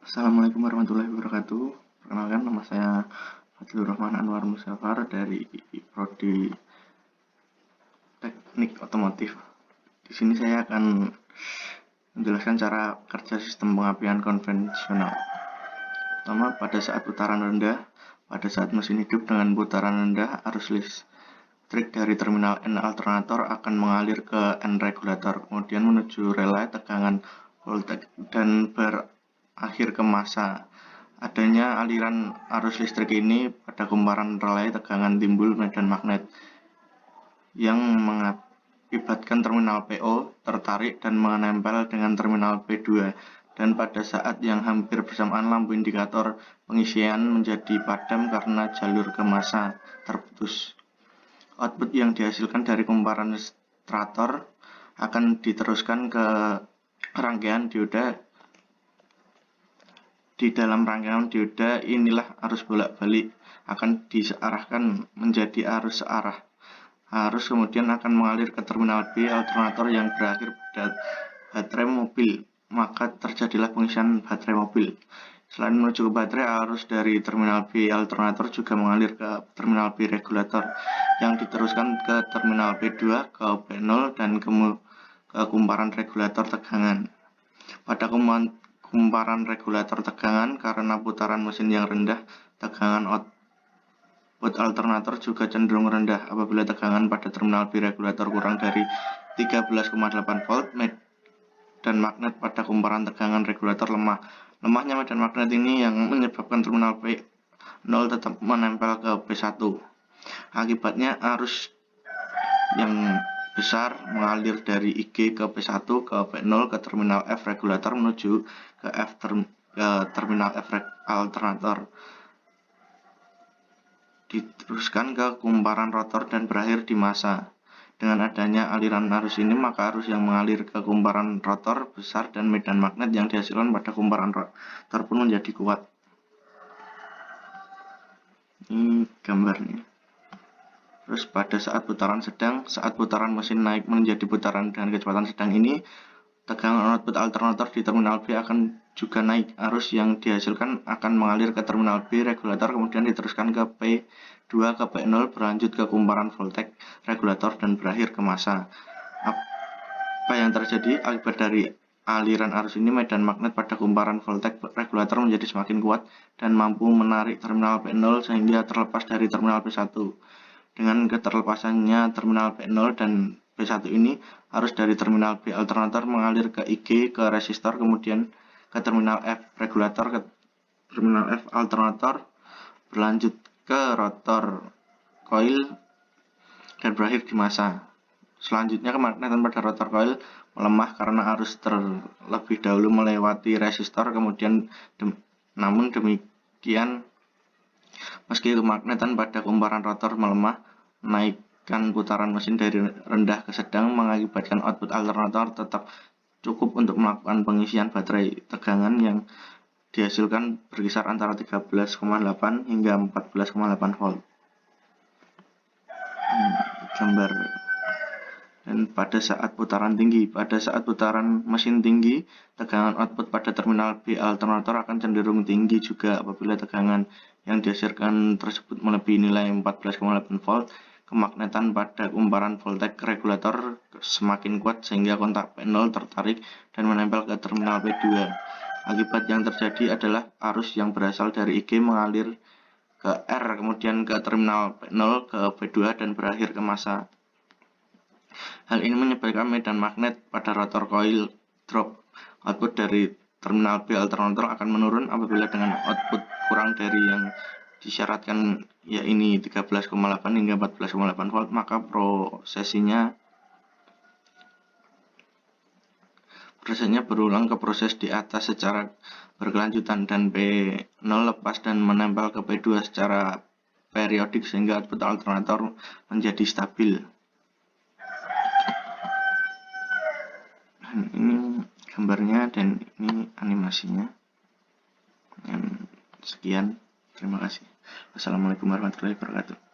Assalamualaikum warahmatullahi wabarakatuh. Perkenalkan, nama saya Fadlur Rahman Anwar Musafar dari Prodi Teknik Otomotif. Di sini saya akan menjelaskan cara kerja sistem pengapian konvensional. Pertama, pada saat putaran rendah, pada saat mesin hidup dengan putaran rendah, arus listrik dari terminal N alternator akan mengalir ke N regulator, kemudian menuju relay tegangan voltage dan berakhir ke massa. Adanya aliran arus listrik ini pada kumparan relay tegangan timbul medan magnet yang mengakibatkan terminal PO tertarik dan menempel dengan terminal P2, dan pada saat yang hampir bersamaan lampu indikator pengisian menjadi padam karena jalur ke massa terputus. Output yang dihasilkan dari kumparan stator akan diteruskan ke rangkaian dioda. Di dalam rangkaian dioda inilah arus bolak-balik akan diarahkan menjadi arus searah. Arus kemudian akan mengalir ke terminal B alternator yang berakhir pada baterai mobil, maka terjadilah pengisian baterai mobil. Selain menuju ke baterai, arus dari terminal B alternator juga mengalir ke terminal B regulator yang diteruskan ke terminal B2, ke B0, dan ke kumparan regulator tegangan. Pada kumparan regulator tegangan, karena putaran mesin yang rendah, tegangan output alternator juga cenderung rendah. Apabila tegangan pada terminal B regulator kurang dari 13,8 volt, medan magnet pada kumparan tegangan regulator lemah. Lemahnya medan magnet ini yang menyebabkan terminal P0 tetap menempel ke P1. Akibatnya arus yang besar mengalir dari IG ke P1 ke P0 ke terminal F regulator menuju ke terminal F alternator, diteruskan ke kumparan rotor dan berakhir di massa. Dengan adanya aliran arus ini, maka arus yang mengalir ke kumparan rotor besar dan medan magnet yang dihasilkan pada kumparan rotor pun menjadi kuat. Ini gambarnya. Terus pada saat putaran sedang, saat putaran mesin naik menjadi putaran dengan kecepatan sedang ini, tegangan output alternator di terminal B akan juga naik. Arus yang dihasilkan akan mengalir ke terminal B regulator, kemudian diteruskan ke P2 ke P0, berlanjut ke kumparan voltage regulator dan berakhir ke massa. Apa yang terjadi akibat dari aliran arus ini? Medan magnet pada kumparan voltage regulator menjadi semakin kuat dan mampu menarik terminal P0 sehingga terlepas dari terminal P1. Dengan keterlepasannya terminal P0 dan P1 ini, arus dari terminal B alternator mengalir ke IG, ke resistor, kemudian ke terminal F regulator, ke terminal F alternator, berlanjut ke rotor coil dan berakhir di massa. Selanjutnya, kemagnetan pada rotor coil melemah karena arus terlebih dahulu melewati resistor, kemudian namun demikian, meski kemagnetan pada kumparan rotor melemah, naikkan putaran mesin dari rendah ke sedang mengakibatkan output alternator tetap cukup untuk melakukan pengisian baterai tegangan yang dihasilkan berkisar antara 13,8 hingga 14,8 volt. Gambar. Dan pada saat putaran tinggi, pada saat putaran mesin tinggi, tegangan output pada terminal B alternator akan cenderung tinggi juga. Apabila tegangan yang dihasilkan tersebut melebihi nilai 14,8 volt, kemagnetan pada kumparan voltage regulator semakin kuat sehingga kontak P0 tertarik dan menempel ke terminal P2. Akibat yang terjadi adalah arus yang berasal dari IG mengalir ke R, kemudian ke terminal P0, ke P2, dan berakhir ke massa. Hal ini menyebabkan medan magnet pada rotor coil drop. Output dari terminal B alternator akan menurun apabila dengan output kurang dari yang disyaratkan, yakni 13,8 hingga 14,8 volt, maka prosesnya berulang ke proses di atas secara berkelanjutan, dan P0 lepas dan menempel ke P2 secara periodik sehingga output alternator menjadi stabil. Ini gambarnya dan ini animasinya. Dan sekian, terima kasih. Wassalamualaikum warahmatullahi wabarakatuh.